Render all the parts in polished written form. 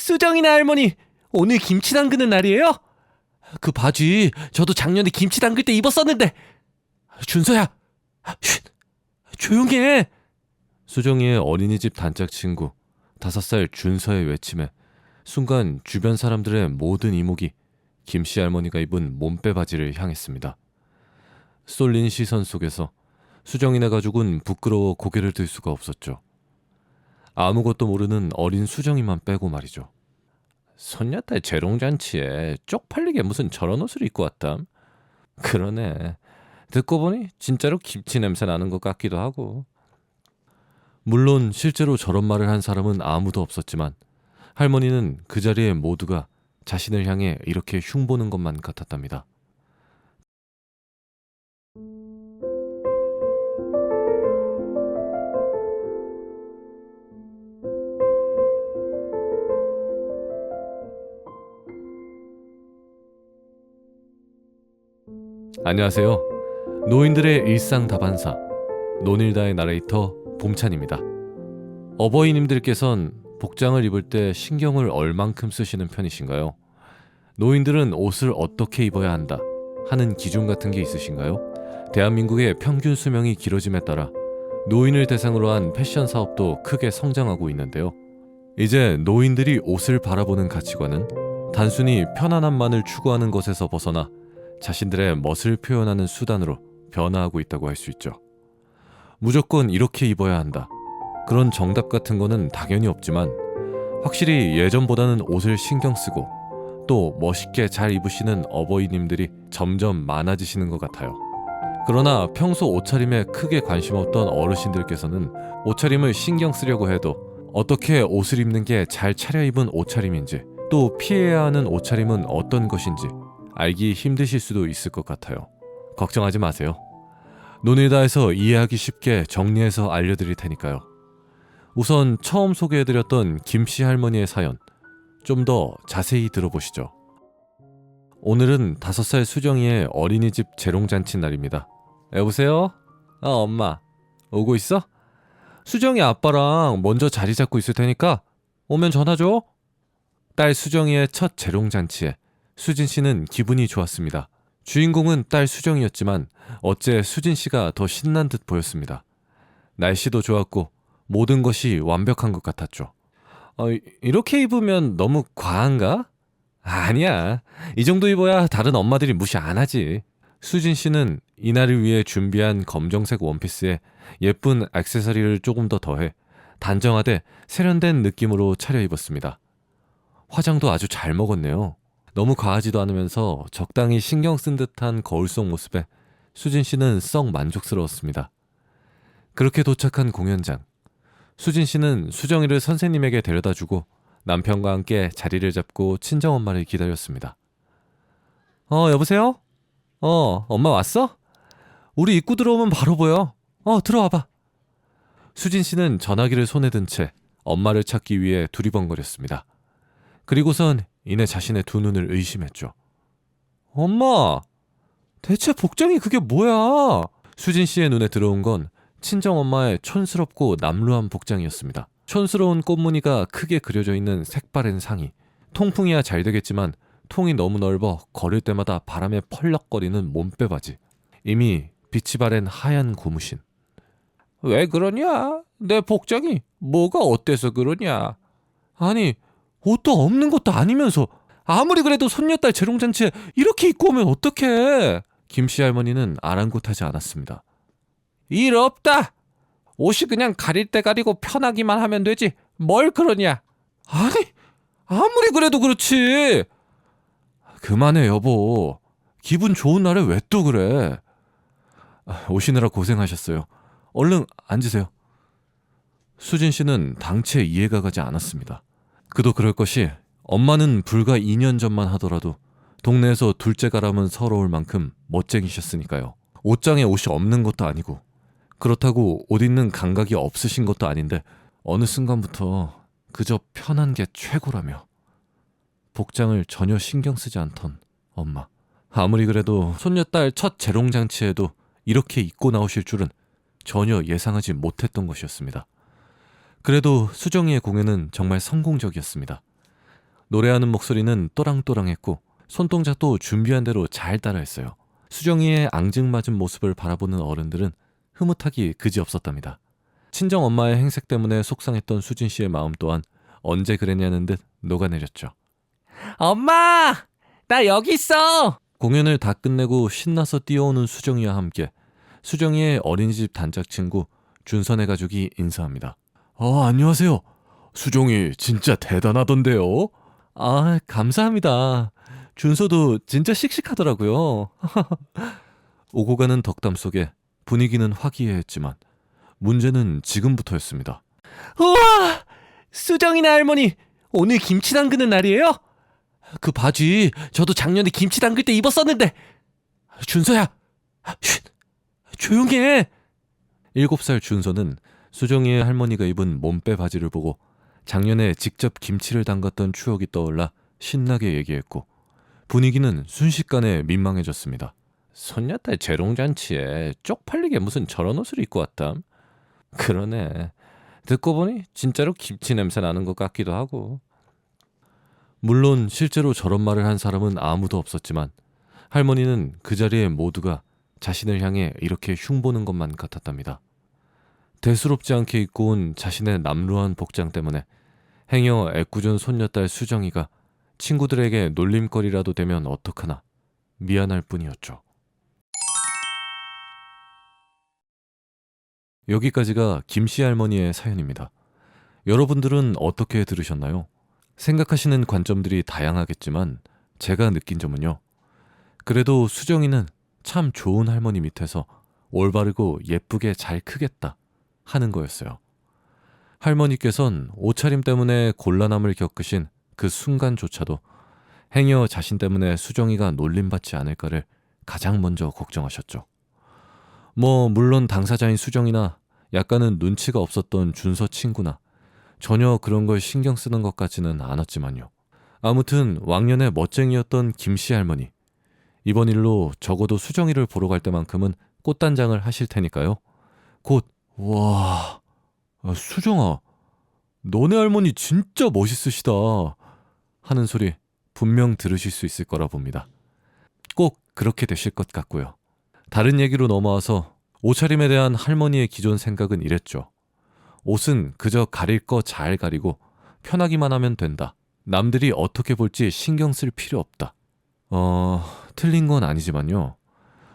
수정이네 할머니, 오늘 김치 담그는 날이에요? 그 바지 저도 작년에 김치 담글 때 입었었는데. 준서야, 쉿, 조용히 해. 수정이의 어린이집 단짝 친구 5살 준서의 외침에 순간 주변 사람들의 모든 이목이 김씨 할머니가 입은 몸빼 바지를 향했습니다. 쏠린 시선 속에서 수정이네 가족은 부끄러워 고개를 들 수가 없었죠. 아무것도 모르는 어린 수정이만 빼고 말이죠. 손녀딸 재롱잔치에 쪽팔리게 무슨 저런 옷을 입고 왔담? 그러네. 듣고 보니 진짜로 김치 냄새 나는 것 같기도 하고. 물론 실제로 저런 말을 한 사람은 아무도 없었지만 할머니는 그 자리에 모두가 자신을 향해 이렇게 흉보는 것만 같았답니다. 안녕하세요. 노인들의 일상 다반사 논일다의 나레이터 봄찬입니다. 어버이님들께선 복장을 입을 때 신경을 얼만큼 쓰시는 편이신가요? 노인들은 옷을 어떻게 입어야 한다 하는 기준 같은 게 있으신가요? 대한민국의 평균 수명이 길어짐에 따라 노인을 대상으로 한 패션 사업도 크게 성장하고 있는데요. 이제 노인들이 옷을 바라보는 가치관은 단순히 편안함만을 추구하는 것에서 벗어나 자신들의 멋을 표현하는 수단으로 변화하고 있다고 할 수 있죠. 무조건 이렇게 입어야 한다. 그런 정답 같은 거는 당연히 없지만 확실히 예전보다는 옷을 신경 쓰고 또 멋있게 잘 입으시는 어버이님들이 점점 많아지시는 것 같아요. 그러나 평소 옷차림에 크게 관심 없던 어르신들께서는 옷차림을 신경 쓰려고 해도 어떻게 옷을 입는 게 잘 차려입은 옷차림인지 또 피해야 하는 옷차림은 어떤 것인지 알기 힘드실 수도 있을 것 같아요. 걱정하지 마세요. 논의다에서 이해하기 쉽게 정리해서 알려드릴 테니까요. 우선 처음 소개해드렸던 김씨 할머니의 사연 좀 더 자세히 들어보시죠. 오늘은 5살 수정이의 어린이집 재롱잔치 날입니다. 여보세요? 엄마 오고 있어? 수정이 아빠랑 먼저 자리 잡고 있을 테니까 오면 전화 줘. 딸 수정이의 첫 재롱잔치에 수진 씨는 기분이 좋았습니다. 주인공은 딸 수정이었지만 어째 수진 씨가 더 신난 듯 보였습니다. 날씨도 좋았고 모든 것이 완벽한 것 같았죠. 이렇게 입으면 너무 과한가? 아니야. 이 정도 입어야 다른 엄마들이 무시 안 하지. 수진 씨는 이날을 위해 준비한 검정색 원피스에 예쁜 액세서리를 조금 더 더해 단정하되 세련된 느낌으로 차려입었습니다. 화장도 아주 잘 먹었네요. 너무 과하지도 않으면서 적당히 신경 쓴 듯한 거울 속 모습에 수진 씨는 썩 만족스러웠습니다. 그렇게 도착한 공연장. 수진 씨는 수정이를 선생님에게 데려다주고 남편과 함께 자리를 잡고 친정엄마를 기다렸습니다. 여보세요? 엄마 왔어? 우리 입구 들어오면 바로 보여. 들어와봐. 수진 씨는 전화기를 손에 든 채 엄마를 찾기 위해 두리번거렸습니다. 그리고선 이내 자신의 두 눈을 의심했죠. 엄마! 대체 복장이 그게 뭐야? 수진 씨의 눈에 들어온 건 친정엄마의 촌스럽고 남루한 복장이었습니다. 촌스러운 꽃무늬가 크게 그려져 있는 색바랜 상의. 통풍이야 잘 되겠지만 통이 너무 넓어 걸을 때마다 바람에 펄럭거리는 몸빼 바지. 이미 빛이 바랜 하얀 고무신. 왜 그러냐? 내 복장이 뭐가 어때서 그러냐? 아니 옷도 없는 것도 아니면서 아무리 그래도 손녀딸 재롱잔치에 이렇게 입고 오면 어떡해? 김씨 할머니는 아랑곳하지 않았습니다. 일 없다. 옷이 그냥 가릴 때 가리고 편하기만 하면 되지 뭘 그러냐? 아니 아무리 그래도 그렇지. 그만해 여보. 기분 좋은 날에 왜 또 그래? 오시느라 고생하셨어요. 얼른 앉으세요. 수진 씨는 당최 이해가 가지 않았습니다. 그도 그럴 것이 엄마는 불과 2년 전만 하더라도 동네에서 둘째 가라면 서러울 만큼 멋쟁이셨으니까요. 옷장에 옷이 없는 것도 아니고 그렇다고 옷 입는 감각이 없으신 것도 아닌데 어느 순간부터 그저 편한 게 최고라며 복장을 전혀 신경 쓰지 않던 엄마. 아무리 그래도 손녀딸 첫 재롱잔치에도 이렇게 입고 나오실 줄은 전혀 예상하지 못했던 것이었습니다. 그래도 수정이의 공연은 정말 성공적이었습니다. 노래하는 목소리는 또랑또랑했고 손동작도 준비한 대로 잘 따라했어요. 수정이의 앙증맞은 모습을 바라보는 어른들은 흐뭇하기 그지없었답니다. 친정엄마의 행색 때문에 속상했던 수진 씨의 마음 또한 언제 그랬냐는 듯 녹아내렸죠. 엄마! 나 여기 있어! 공연을 다 끝내고 신나서 뛰어오는 수정이와 함께 수정이의 어린이집 단짝 친구 준선의 가족이 인사합니다. 안녕하세요. 수정이 진짜 대단하던데요? 감사합니다. 준서도 진짜 씩씩하더라고요. 오고 가는 덕담 속에 분위기는 화기애애했지만 문제는 지금부터였습니다. 우와! 수정이네 할머니, 오늘 김치 담그는 날이에요? 그 바지 저도 작년에 김치 담글 때 입었었는데. 준서야, 쉿, 조용히 해. 7살 준서는 수정이의 할머니가 입은 몸빼 바지를 보고 작년에 직접 김치를 담갔던 추억이 떠올라 신나게 얘기했고 분위기는 순식간에 민망해졌습니다. 손녀딸 재롱잔치에 쪽팔리게 무슨 저런 옷을 입고 왔담? 그러네. 듣고 보니 진짜로 김치 냄새 나는 것 같기도 하고. 물론 실제로 저런 말을 한 사람은 아무도 없었지만 할머니는 그 자리에 모두가 자신을 향해 이렇게 흉보는 것만 같았답니다. 대수롭지 않게 입고 온 자신의 남루한 복장 때문에 행여 애꿎은 손녀딸 수정이가 친구들에게 놀림거리라도 되면 어떡하나 미안할 뿐이었죠. 여기까지가 김씨 할머니의 사연입니다. 여러분들은 어떻게 들으셨나요? 생각하시는 관점들이 다양하겠지만 제가 느낀 점은요. 그래도 수정이는 참 좋은 할머니 밑에서 올바르고 예쁘게 잘 크겠다 하는 거였어요. 할머니께선 옷차림 때문에 곤란함을 겪으신 그 순간조차도 행여 자신 때문에 수정이가 놀림받지 않을까를 가장 먼저 걱정하셨죠. 물론 당사자인 수정이나 약간은 눈치가 없었던 준서 친구나 전혀 그런 걸 신경 쓰는 것 같지는 않았지만요. 아무튼 왕년에 멋쟁이였던 김씨 할머니, 이번 일로 적어도 수정이를 보러 갈 때만큼은 꽃단장을 하실 테니까요. 곧 와, 수정아, 너네 할머니 진짜 멋있으시다 하는 소리 분명 들으실 수 있을 거라 봅니다. 꼭 그렇게 되실 것 같고요. 다른 얘기로 넘어와서 옷차림에 대한 할머니의 기존 생각은 이랬죠. 옷은 그저 가릴 거 잘 가리고 편하기만 하면 된다. 남들이 어떻게 볼지 신경 쓸 필요 없다. 틀린 건 아니지만요.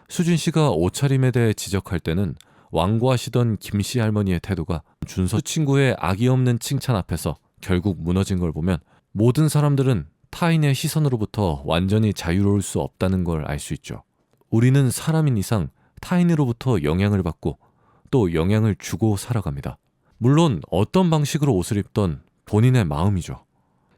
수진 씨가 옷차림에 대해 지적할 때는 완고하시던 김씨 할머니의 태도가 준서 친구의 악의 없는 칭찬 앞에서 결국 무너진 걸 보면 모든 사람들은 타인의 시선으로부터 완전히 자유로울 수 없다는 걸 알 수 있죠. 우리는 사람인 이상 타인으로부터 영향을 받고 또 영향을 주고 살아갑니다. 물론 어떤 방식으로 옷을 입던 본인의 마음이죠.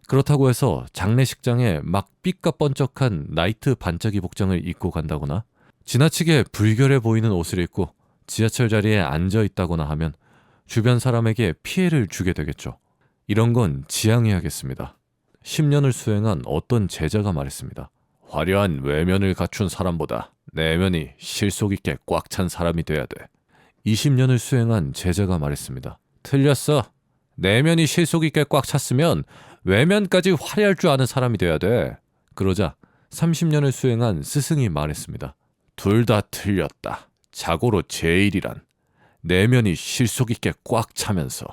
그렇다고 해서 장례식장에 막 삐까뻔쩍한 나이트 반짝이 복장을 입고 간다거나 지나치게 불결해 보이는 옷을 입고 지하철 자리에 앉아 있다거나 하면 주변 사람에게 피해를 주게 되겠죠. 이런 건 지양해야겠습니다. 10년을 수행한 어떤 제자가 말했습니다. 화려한 외면을 갖춘 사람보다 내면이 실속 있게 꽉 찬 사람이 돼야 돼. 20년을 수행한 제자가 말했습니다. 틀렸어. 내면이 실속 있게 꽉 찼으면 외면까지 화려할 줄 아는 사람이 돼야 돼. 그러자 30년을 수행한 스승이 말했습니다. 둘 다 틀렸다. 자고로 제일이란 내면이 실속 있게 꽉 차면서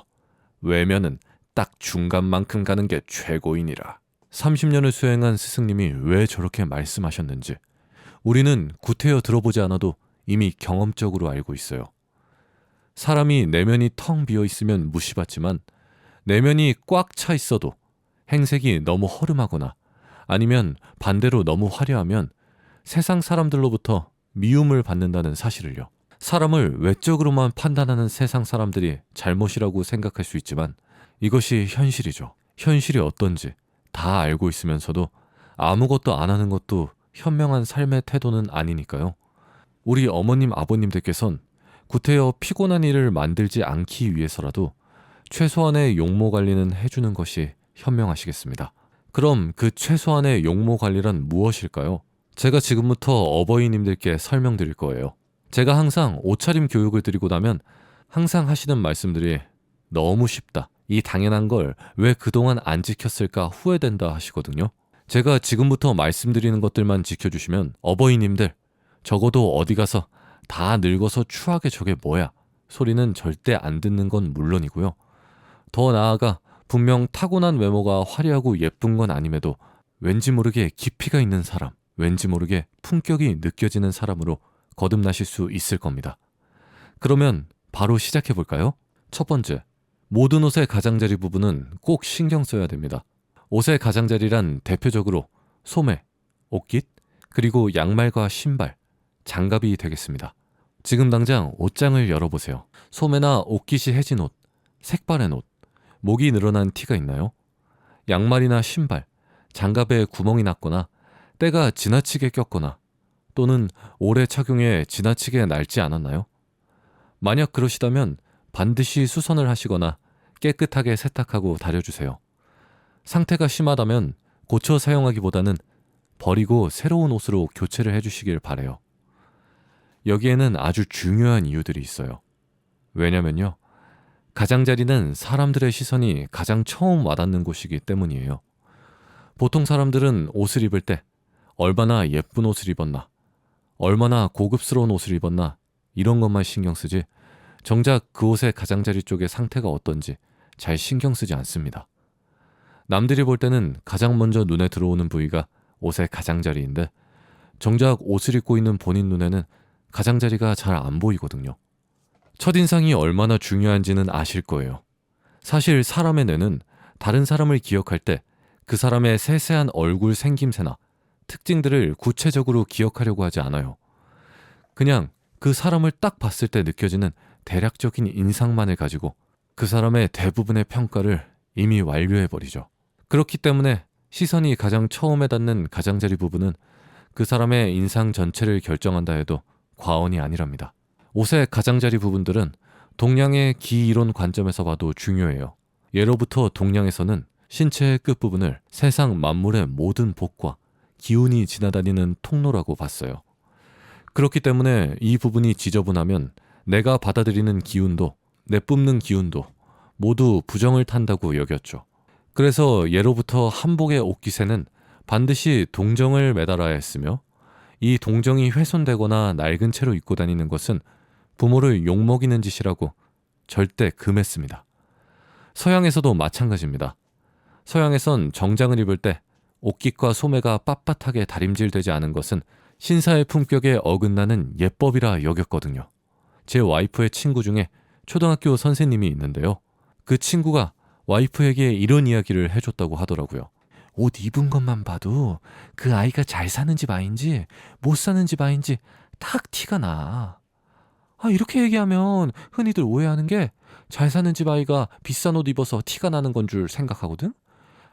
외면은 딱 중간만큼 가는 게 최고이니라. 30년을 수행한 스승님이 왜 저렇게 말씀하셨는지 우리는 구태여 들어보지 않아도 이미 경험적으로 알고 있어요. 사람이 내면이 텅 비어 있으면 무시받지만 내면이 꽉 차 있어도 행색이 너무 허름하거나 아니면 반대로 너무 화려하면 세상 사람들로부터 미움을 받는다는 사실을요. 사람을 외적으로만 판단하는 세상 사람들이 잘못이라고 생각할 수 있지만 이것이 현실이죠. 현실이 어떤지 다 알고 있으면서도 아무것도 안 하는 것도 현명한 삶의 태도는 아니니까요. 우리 어머님 아버님들께선 구태여 피곤한 일을 만들지 않기 위해서라도 최소한의 용모 관리는 해주는 것이 현명하시겠습니다. 그럼 그 최소한의 용모 관리란 무엇일까요? 제가 지금부터 어버이님들께 설명드릴 거예요. 제가 항상 옷차림 교육을 드리고 나면 항상 하시는 말씀들이 너무 쉽다, 이 당연한 걸 왜 그동안 안 지켰을까 후회된다 하시거든요. 제가 지금부터 말씀드리는 것들만 지켜주시면 어버이님들 적어도 어디 가서 다 늙어서 추하게 저게 뭐야 소리는 절대 안 듣는 건 물론이고요. 더 나아가 분명 타고난 외모가 화려하고 예쁜 건 아님에도 왠지 모르게 깊이가 있는 사람, 왠지 모르게 품격이 느껴지는 사람으로 거듭나실 수 있을 겁니다. 그러면 바로 시작해 볼까요? 첫 번째, 모든 옷의 가장자리 부분은 꼭 신경 써야 됩니다. 옷의 가장자리란 대표적으로 소매, 옷깃, 그리고 양말과 신발, 장갑이 되겠습니다. 지금 당장 옷장을 열어보세요. 소매나 옷깃이 해진 옷, 색바랜 옷, 목이 늘어난 티가 있나요? 양말이나 신발, 장갑에 구멍이 났거나 때가 지나치게 꼈거나 또는 오래 착용해 지나치게 낡지 않았나요? 만약 그러시다면 반드시 수선을 하시거나 깨끗하게 세탁하고 다려주세요. 상태가 심하다면 고쳐 사용하기보다는 버리고 새로운 옷으로 교체를 해주시길 바래요. 여기에는 아주 중요한 이유들이 있어요. 왜냐면요. 가장자리는 사람들의 시선이 가장 처음 와닿는 곳이기 때문이에요. 보통 사람들은 옷을 입을 때 얼마나 예쁜 옷을 입었나, 얼마나 고급스러운 옷을 입었나 이런 것만 신경 쓰지 정작 그 옷의 가장자리 쪽의 상태가 어떤지 잘 신경 쓰지 않습니다. 남들이 볼 때는 가장 먼저 눈에 들어오는 부위가 옷의 가장자리인데 정작 옷을 입고 있는 본인 눈에는 가장자리가 잘 안 보이거든요. 첫인상이 얼마나 중요한지는 아실 거예요. 사실 사람의 뇌는 다른 사람을 기억할 때 그 사람의 세세한 얼굴 생김새나 특징들을 구체적으로 기억하려고 하지 않아요. 그냥 그 사람을 딱 봤을 때 느껴지는 대략적인 인상만을 가지고 그 사람의 대부분의 평가를 이미 완료해버리죠. 그렇기 때문에 시선이 가장 처음에 닿는 가장자리 부분은 그 사람의 인상 전체를 결정한다 해도 과언이 아니랍니다. 옷의 가장자리 부분들은 동양의 기이론 관점에서 봐도 중요해요. 예로부터 동양에서는 신체의 끝부분을 세상 만물의 모든 복과 기운이 지나다니는 통로라고 봤어요. 그렇기 때문에 이 부분이 지저분하면 내가 받아들이는 기운도 내뿜는 기운도 모두 부정을 탄다고 여겼죠. 그래서 예로부터 한복의 옷깃에는 반드시 동정을 매달아야 했으며 이 동정이 훼손되거나 낡은 채로 입고 다니는 것은 부모를 욕먹이는 짓이라고 절대 금했습니다. 서양에서도 마찬가지입니다. 서양에선 정장을 입을 때 옷깃과 소매가 빳빳하게 다림질되지 않은 것은 신사의 품격에 어긋나는 예법이라 여겼거든요. 제 와이프의 친구 중에 초등학교 선생님이 있는데요. 그 친구가 와이프에게 이런 이야기를 해줬다고 하더라고요. 옷 입은 것만 봐도 그 아이가 잘 사는 집 아인지 못 사는 집 아인지 딱 티가 나. 이렇게 얘기하면 흔히들 오해하는 게 잘 사는 집 아이가 비싼 옷 입어서 티가 나는 건 줄 생각하거든?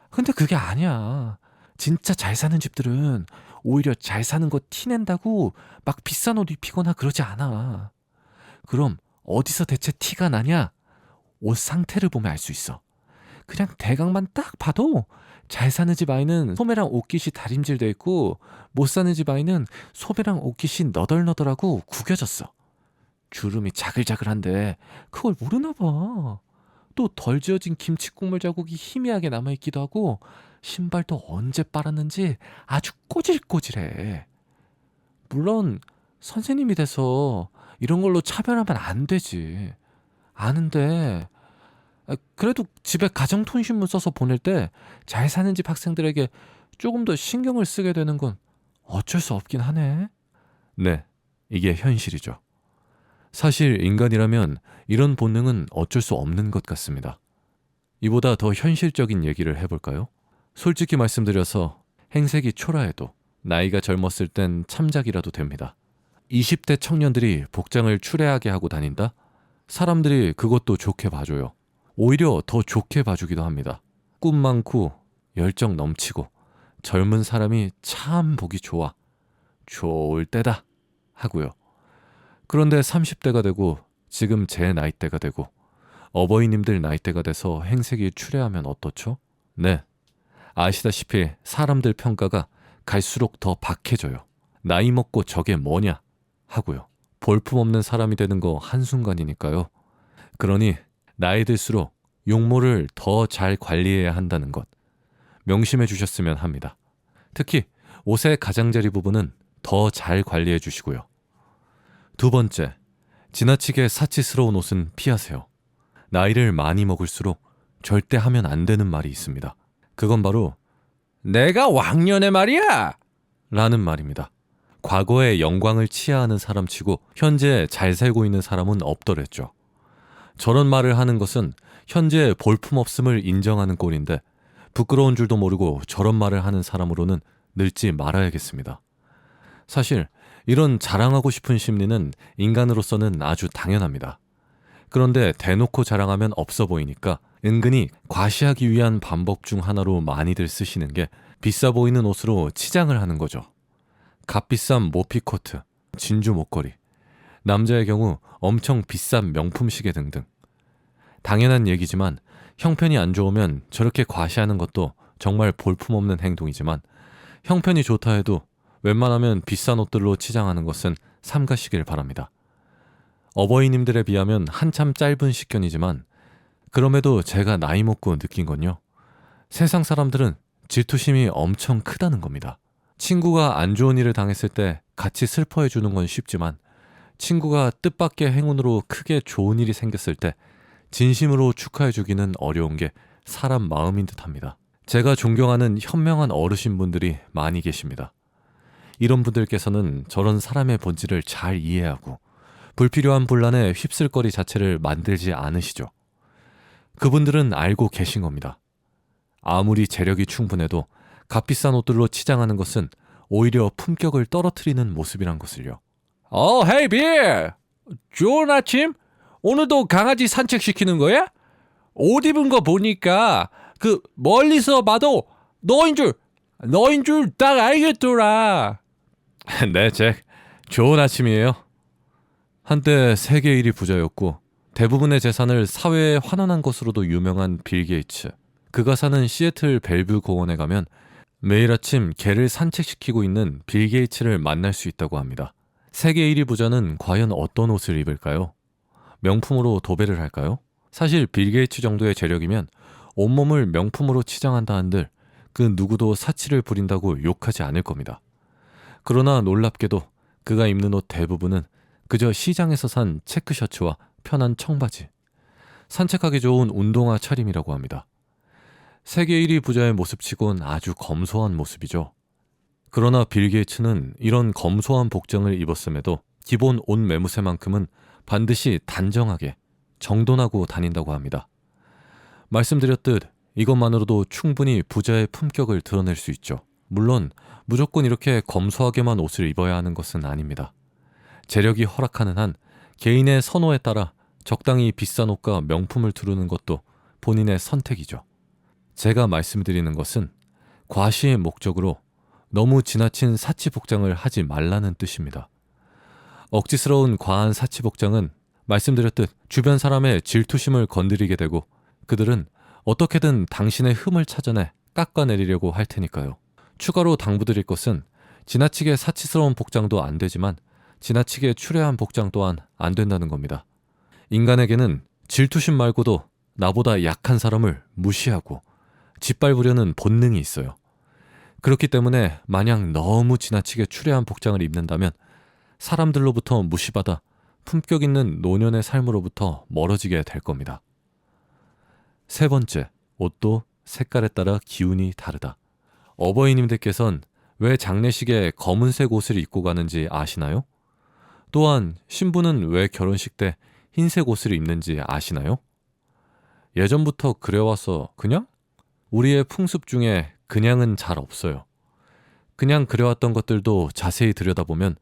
근데 그게 아니야. 진짜 잘 사는 집들은 오히려 잘 사는 거 티낸다고 막 비싼 옷 입히거나 그러지 않아. 그럼 어디서 대체 티가 나냐? 옷 상태를 보면 알 수 있어. 그냥 대강만 딱 봐도 잘 사는 집 아이는 소매랑 옷깃이 다림질돼 있고 못 사는 집 아이는 소매랑 옷깃이 너덜너덜하고 구겨졌어. 주름이 자글자글한데 그걸 모르나 봐. 또 덜 지어진 김치 국물 자국이 희미하게 남아있기도 하고 신발도 언제 빨았는지 아주 꼬질꼬질해. 물론 선생님이 돼서 이런 걸로 차별하면 안 되지. 아는데 그래도 집에 가정통신문 써서 보낼 때 잘 사는 집 학생들에게 조금 더 신경을 쓰게 되는 건 어쩔 수 없긴 하네. 네, 이게 현실이죠. 사실 인간이라면 이런 본능은 어쩔 수 없는 것 같습니다. 이보다 더 현실적인 얘기를 해볼까요? 솔직히 말씀드려서 행색이 초라해도 나이가 젊었을 땐 참작이라도 됩니다. 20대 청년들이 복장을 추레하게 하고 다닌다? 사람들이 그것도 좋게 봐줘요. 오히려 더 좋게 봐주기도 합니다. 꿈 많고 열정 넘치고 젊은 사람이 참 보기 좋아. 좋을 때다 하고요. 그런데 30대가 되고 지금 제 나이대가 되고 어버이님들 나이대가 돼서 행색이 추레하면 어떻죠? 네, 아시다시피 사람들 평가가 갈수록 더 박해져요. 나이 먹고 저게 뭐냐 하고요. 볼품없는 사람이 되는 거 한순간이니까요. 그러니 나이 들수록 용모를 더 잘 관리해야 한다는 것 명심해 주셨으면 합니다. 특히 옷의 가장자리 부분은 더 잘 관리해 주시고요. 두 번째, 지나치게 사치스러운 옷은 피하세요. 나이를 많이 먹을수록 절대 하면 안 되는 말이 있습니다. 그건 바로 내가 왕년에 말이야. 라는 말입니다. 과거의 영광을 치하하는 사람치고 현재 잘 살고 있는 사람은 없더랬죠. 저런 말을 하는 것은 현재 볼품없음을 인정하는 꼴인데 부끄러운 줄도 모르고 저런 말을 하는 사람으로는 늙지 말아야겠습니다. 사실 이런 자랑하고 싶은 심리는 인간으로서는 아주 당연합니다. 그런데 대놓고 자랑하면 없어 보이니까 은근히 과시하기 위한 방법 중 하나로 많이들 쓰시는 게 비싸 보이는 옷으로 치장을 하는 거죠. 값비싼 모피 코트, 진주 목걸이, 남자의 경우 엄청 비싼 명품 시계 등등. 당연한 얘기지만 형편이 안 좋으면 저렇게 과시하는 것도 정말 볼품없는 행동이지만 형편이 좋다 해도 웬만하면 비싼 옷들로 치장하는 것은 삼가시길 바랍니다. 어버이님들에 비하면 한참 짧은 식견이지만 그럼에도 제가 나이 먹고 느낀 건요. 세상 사람들은 질투심이 엄청 크다는 겁니다. 친구가 안 좋은 일을 당했을 때 같이 슬퍼해 주는 건 쉽지만 친구가 뜻밖의 행운으로 크게 좋은 일이 생겼을 때 진심으로 축하해 주기는 어려운 게 사람 마음인 듯합니다. 제가 존경하는 현명한 어르신분들이 많이 계십니다. 이런 분들께서는 저런 사람의 본질을 잘 이해하고 불필요한 분란에 휩쓸거리 자체를 만들지 않으시죠. 그분들은 알고 계신 겁니다. 아무리 재력이 충분해도 값비싼 옷들로 치장하는 것은 오히려 품격을 떨어뜨리는 모습이란 것을요. 헤이 빌. 좋은 아침. 오늘도 강아지 산책시키는 거야? 옷 입은 거 보니까 멀리서 봐도 너인 줄 딱 알겠더라. 네, 잭. 좋은 아침이에요. 한때 세계 1위 부자였고 대부분의 재산을 사회에 환원한 것으로도 유명한 빌 게이츠. 그가 사는 시애틀 벨뷰 공원에 가면 매일 아침 개를 산책시키고 있는 빌 게이츠를 만날 수 있다고 합니다. 세계 1위 부자는 과연 어떤 옷을 입을까요? 명품으로 도배를 할까요? 사실 빌 게이츠 정도의 재력이면 온몸을 명품으로 치장한다 한들 그 누구도 사치를 부린다고 욕하지 않을 겁니다. 그러나 놀랍게도 그가 입는 옷 대부분은 그저 시장에서 산 체크셔츠와 편한 청바지, 산책하기 좋은 운동화 차림이라고 합니다. 세계 1위 부자의 모습치곤 아주 검소한 모습이죠. 그러나 빌 게이츠는 이런 검소한 복장을 입었음에도 기본 옷 매무새만큼은 반드시 단정하게 정돈하고 다닌다고 합니다. 말씀드렸듯 이것만으로도 충분히 부자의 품격을 드러낼 수 있죠. 물론 무조건 이렇게 검소하게만 옷을 입어야 하는 것은 아닙니다. 재력이 허락하는 한 개인의 선호에 따라 적당히 비싼 옷과 명품을 두르는 것도 본인의 선택이죠. 제가 말씀드리는 것은 과시의 목적으로 너무 지나친 사치 복장을 하지 말라는 뜻입니다. 억지스러운 과한 사치 복장은 말씀드렸듯 주변 사람의 질투심을 건드리게 되고 그들은 어떻게든 당신의 흠을 찾아내 깎아내리려고 할 테니까요. 추가로 당부드릴 것은 지나치게 사치스러운 복장도 안 되지만 지나치게 추레한 복장 또한 안 된다는 겁니다. 인간에게는 질투심 말고도 나보다 약한 사람을 무시하고 짓밟으려는 본능이 있어요. 그렇기 때문에 마냥 너무 지나치게 추레한 복장을 입는다면 사람들로부터 무시받아 품격 있는 노년의 삶으로부터 멀어지게 될 겁니다. 세 번째, 옷도 색깔에 따라 기운이 다르다. 어버이님들께선 왜 장례식에 검은색 옷을 입고 가는지 아시나요? 또한 신부는 왜 결혼식 때 흰색 옷을 입는지 아시나요? 예전부터 그래와서 그냥? 우리의 풍습 중에 그냥은 잘 없어요. 그냥 그래왔던 것들도 자세히 들여다보면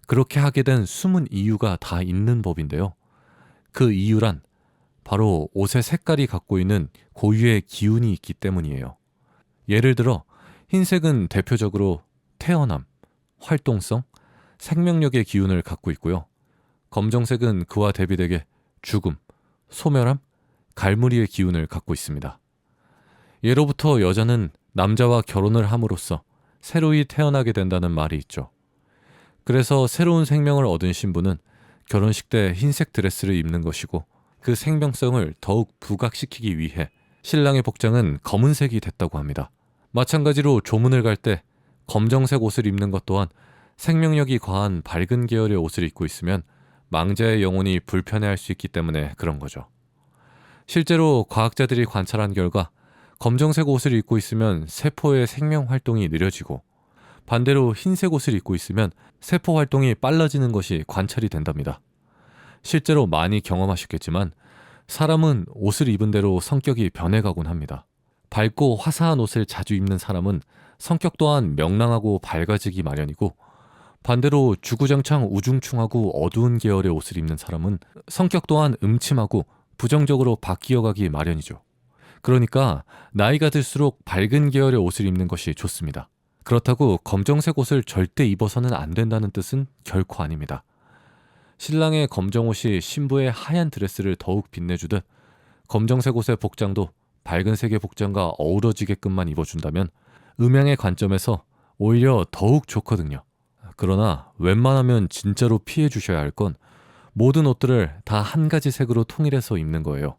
그렇게 하게 된 숨은 이유가 다 있는 법인데요. 그 이유란 바로 옷의 색깔이 갖고 있는 고유의 기운이 있기 때문이에요. 예를 들어 흰색은 대표적으로 태어남, 활동성, 생명력의 기운을 갖고 있고요. 검정색은 그와 대비되게 죽음, 소멸함, 갈무리의 기운을 갖고 있습니다. 예로부터 여자는 남자와 결혼을 함으로써 새로이 태어나게 된다는 말이 있죠. 그래서 새로운 생명을 얻은 신부는 결혼식 때 흰색 드레스를 입는 것이고 그 생명성을 더욱 부각시키기 위해 신랑의 복장은 검은색이 됐다고 합니다. 마찬가지로 조문을 갈 때 검정색 옷을 입는 것 또한 생명력이 과한 밝은 계열의 옷을 입고 있으면 망자의 영혼이 불편해할 수 있기 때문에 그런 거죠. 실제로 과학자들이 관찰한 결과 검정색 옷을 입고 있으면 세포의 생명 활동이 느려지고 반대로 흰색 옷을 입고 있으면 세포 활동이 빨라지는 것이 관찰이 된답니다. 실제로 많이 경험하셨겠지만 사람은 옷을 입은 대로 성격이 변해가곤 합니다. 밝고 화사한 옷을 자주 입는 사람은 성격 또한 명랑하고 밝아지기 마련이고 반대로 주구장창 우중충하고 어두운 계열의 옷을 입는 사람은 성격 또한 음침하고 부정적으로 바뀌어가기 마련이죠. 그러니까 나이가 들수록 밝은 계열의 옷을 입는 것이 좋습니다. 그렇다고 검정색 옷을 절대 입어서는 안 된다는 뜻은 결코 아닙니다. 신랑의 검정 옷이 신부의 하얀 드레스를 더욱 빛내주듯 검정색 옷의 복장도 밝은 색의 복장과 어우러지게끔만 입어준다면 음양의 관점에서 오히려 더욱 좋거든요. 그러나 웬만하면 진짜로 피해 주셔야 할 건 모든 옷들을 다 한 가지 색으로 통일해서 입는 거예요.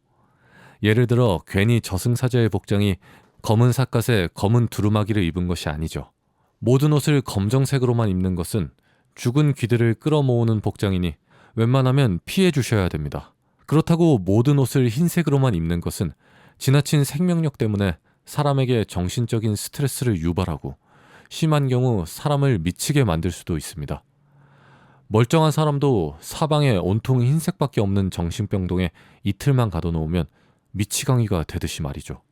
예를 들어 괜히 저승사자의 복장이 검은 삿갓에 검은 두루마기를 입은 것이 아니죠. 모든 옷을 검정색으로만 입는 것은 죽은 귀들을 끌어모으는 복장이니 웬만하면 피해 주셔야 됩니다. 그렇다고 모든 옷을 흰색으로만 입는 것은 지나친 생명력 때문에 사람에게 정신적인 스트레스를 유발하고 심한 경우 사람을 미치게 만들 수도 있습니다. 멀쩡한 사람도 사방에 온통 흰색밖에 없는 정신병동에 이틀만 가둬놓으면 미치광이가 되듯이 말이죠.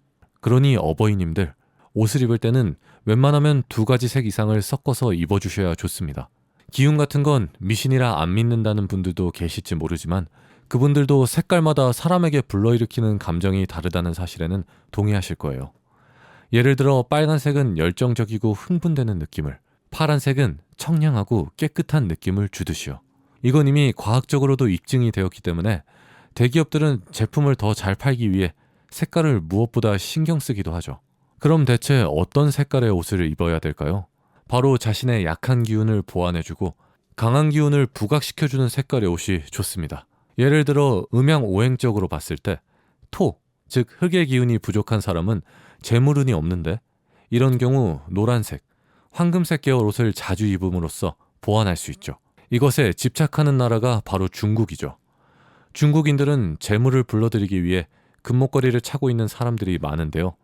그러니 어버이님들, 옷을 입을 때는 웬만하면 2가지 색 이상을 섞어서 입어주셔야 좋습니다. 기운 같은 건 미신이라 안 믿는다는 분들도 계실지 모르지만 그분들도 색깔마다 사람에게 불러일으키는 감정이 다르다는 사실에는 동의하실 거예요. 예를 들어 빨간색은 열정적이고 흥분되는 느낌을, 파란색은 청량하고 깨끗한 느낌을 주듯이요. 이건 이미 과학적으로도 입증이 되었기 때문에 대기업들은 제품을 더 잘 팔기 위해 색깔을 무엇보다 신경 쓰기도 하죠. 그럼 대체 어떤 색깔의 옷을 입어야 될까요? 바로 자신의 약한 기운을 보완해주고 강한 기운을 부각시켜주는 색깔의 옷이 좋습니다. 예를 들어 음양오행적으로 봤을 때 토, 즉 흙의 기운이 부족한 사람은 재물운이 없는데 이런 경우 노란색, 황금색 계열 옷을 자주 입음으로써 보완할 수 있죠. 이것에 집착하는 나라가 바로 중국이죠. 중국인들은 재물을 불러들이기 위해 금목걸이를 차고 있는 사람들이 많은데요.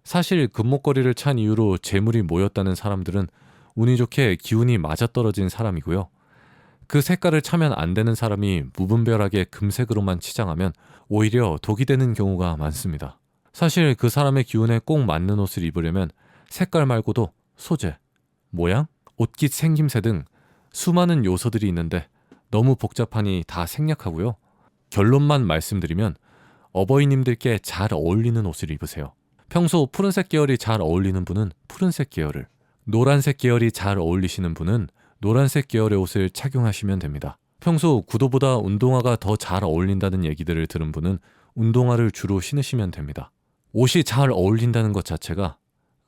사실 금목걸이를 찬 이유로 재물이 모였다는 사람들은 운이 좋게 기운이 맞아떨어진 사람이고요. 그 색깔을 차면 안 되는 사람이 무분별하게 금색으로만 치장하면 오히려 독이 되는 경우가 많습니다. 사실 그 사람의 기운에 꼭 맞는 옷을 입으려면 색깔 말고도 소재, 모양, 옷깃 생김새 등 수많은 요소들이 있는데 너무 복잡하니 다 생략하고요. 결론만 말씀드리면 어버이님들께 잘 어울리는 옷을 입으세요. 평소 푸른색 계열이 잘 어울리는 분은 푸른색 계열을, 노란색 계열이 잘 어울리시는 분은 노란색 계열의 옷을 착용하시면 됩니다. 평소 구두보다 운동화가 더 잘 어울린다는 얘기들을 들은 분은 운동화를 주로 신으시면 됩니다. 옷이 잘 어울린다는 것 자체가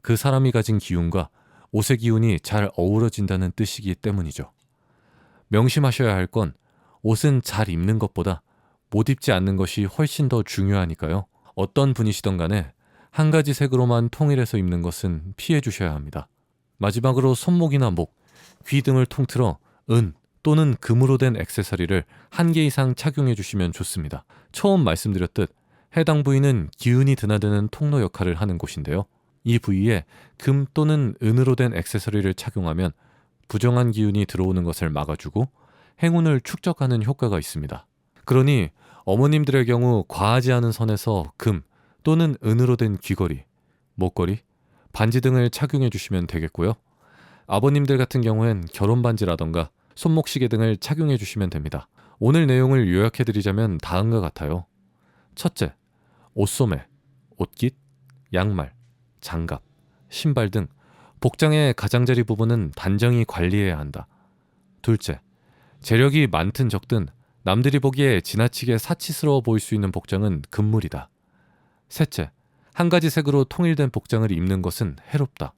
그 사람이 가진 기운과 옷의 기운이 잘 어우러진다는 뜻이기 때문이죠. 명심하셔야 할 건 옷은 잘 입는 것보다 못 입지 않는 것이 훨씬 더 중요하니까요. 어떤 분이시던 간에 한 가지 색으로만 통일해서 입는 것은 피해 주셔야 합니다. 마지막으로 손목이나 목, 귀 등을 통틀어 은 또는 금으로 된 액세서리를 1개 이상 착용해 주시면 좋습니다. 처음 말씀드렸듯 해당 부위는 기운이 드나드는 통로 역할을 하는 곳인데요. 이 부위에 금 또는 은으로 된 액세서리를 착용하면 부정한 기운이 들어오는 것을 막아주고 행운을 축적하는 효과가 있습니다. 그러니 어머님들의 경우 과하지 않은 선에서 금 또는 은으로 된 귀걸이, 목걸이, 반지 등을 착용해 주시면 되겠고요. 아버님들 같은 경우엔 결혼 반지라던가 손목시계 등을 착용해 주시면 됩니다. 오늘 내용을 요약해 드리자면 다음과 같아요. 첫째, 옷소매, 옷깃, 양말, 장갑, 신발 등 복장의 가장자리 부분은 단정히 관리해야 한다. 둘째, 재력이 많든 적든 남들이 보기에 지나치게 사치스러워 보일 수 있는 복장은 금물이다. 셋째, 한 가지 색으로 통일된 복장을 입는 것은 해롭다.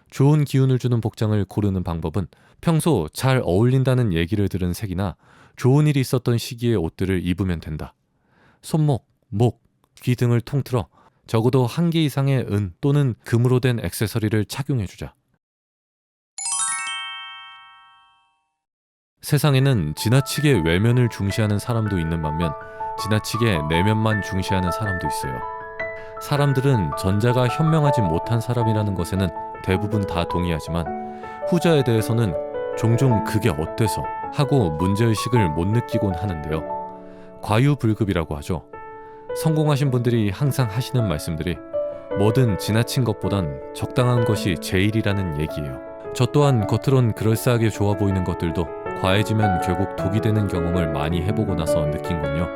좋은 기운을 주는 복장을 고르는 방법은 평소 잘 어울린다는 얘기를 들은 색이나 좋은 일이 있었던 시기의 옷들을 입으면 된다. 손목, 목, 귀 등을 통틀어 적어도 한 개 이상의 은 또는 금으로 된 액세서리를 착용해주자. 세상에는 지나치게 외면을 중시하는 사람도 있는 반면 지나치게 내면만 중시하는 사람도 있어요. 사람들은 전자가 현명하지 못한 사람이라는 것에는 대부분 다 동의하지만 후자에 대해서는 종종 그게 어때서 하고 문제의식을 못 느끼곤 하는데요. 과유불급이라고 하죠. 성공하신 분들이 항상 하시는 말씀들이 뭐든 지나친 것보단 적당한 것이 제일이라는 얘기예요. 저 또한 겉으론 그럴싸하게 좋아 보이는 것들도 과해지면 결국 독이 되는 경험을 많이 해보고 나서 느낀 건요.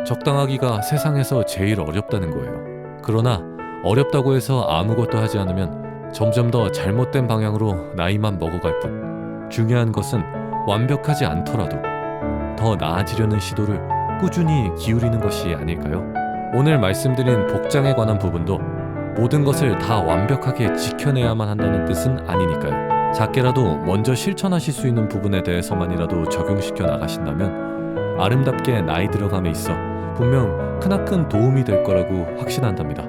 적당하기가 세상에서 제일 어렵다는 거예요. 그러나 어렵다고 해서 아무것도 하지 않으면 점점 더 잘못된 방향으로 나이만 먹어갈 뿐. 중요한 것은 완벽하지 않더라도 더 나아지려는 시도를 꾸준히 기울이는 것이 아닐까요? 오늘 말씀드린 복장에 관한 부분도 모든 것을 다 완벽하게 지켜내야만 한다는 뜻은 아니니까요. 작게라도 먼저 실천하실 수 있는 부분에 대해서만이라도 적용시켜 나가신다면 아름답게 나이 들어감에 있어 분명 크나큰 도움이 될 거라고 확신한답니다.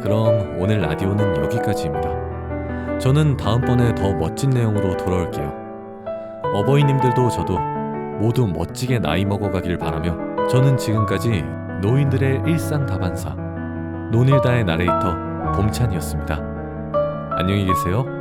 그럼 오늘 라디오는 여기까지입니다. 저는 다음번에 더 멋진 내용으로 돌아올게요. 어버이님들도 저도 모두 멋지게 나이 먹어가길 바라며 저는 지금까지 노인들의 일상 다반사 노닐다의 나레이터 봄찬이었습니다. 안녕히 계세요.